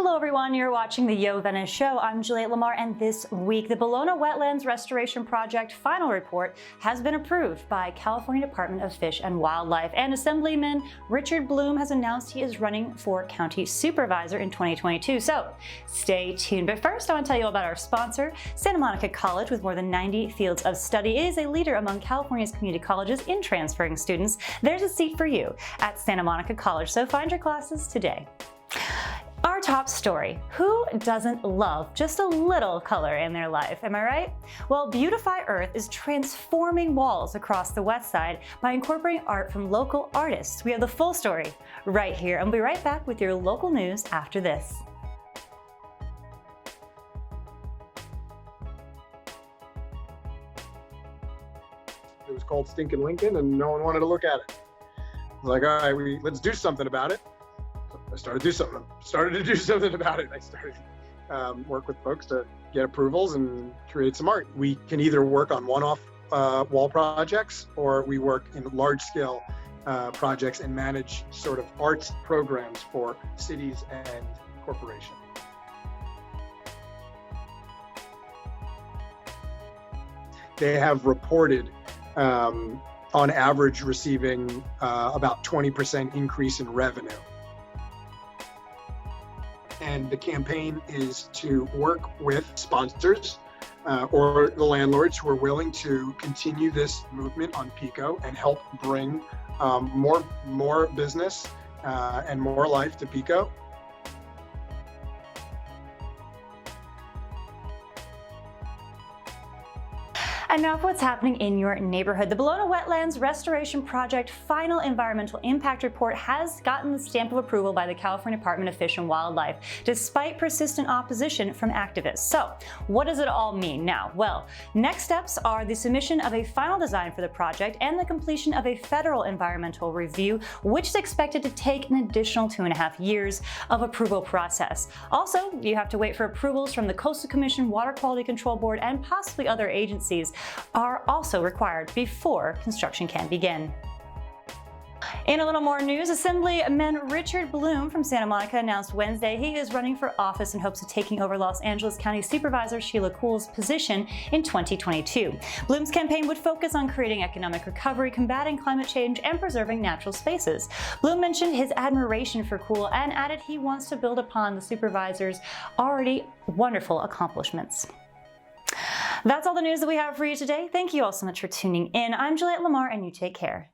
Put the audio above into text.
Hello everyone, you're watching the Venice Show. I'm Juliette Lamar, and this week the Ballona Wetlands Restoration Project final report has been approved by California Department of Fish and Wildlife, and Assemblyman Richard Bloom has announced he is running for County Supervisor in 2022. So stay tuned. But first, I want to tell you about our sponsor, Santa Monica College. With more than 90 fields of study, it is a leader among California's community colleges in transferring students. There's a seat for you at Santa Monica College, so find your classes today. Our top story: who doesn't love just a little color in their life, am I right? Well, Beautify Earth is transforming walls across the Westside by incorporating art from local artists. We have the full story right here, and we'll be right back with your local news after this. It was called Stinkin' Lincoln, and no one wanted to look at it. I was like, all right, let's do something about it. I started to do something about it. I started work with folks to get approvals and create some art. We can either work on one-off wall projects, or we work in large-scale projects and manage sort of arts programs for cities and corporations. They have reported on average receiving about 20% increase in revenue. And the campaign is to work with sponsors or the landlords who are willing to continue this movement on Pico and help bring more business and more life to Pico. And now for what's happening in your neighborhood. The Ballona Wetlands Restoration Project final environmental impact report has gotten the stamp of approval by the California Department of Fish and Wildlife, despite persistent opposition from activists. So what does it all mean now? Well, next steps are the submission of a final design for the project and the completion of a federal environmental review, which is expected to take an additional 2.5 years of approval process. Also, you have to wait for approvals from the Coastal Commission, Water Quality Control Board, and possibly other agencies are also required before construction can begin. In a little more news, Assemblyman Richard Bloom from Santa Monica announced Wednesday he is running for office in hopes of taking over Los Angeles County Supervisor Sheila Kuhl's position in 2022. Bloom's campaign would focus on creating economic recovery, combating climate change, and preserving natural spaces. Bloom mentioned his admiration for Kuhl and added he wants to build upon the supervisor's already wonderful accomplishments. That's all the news that we have for you today. Thank you all so much for tuning in. I'm Juliette Lamar, and you take care.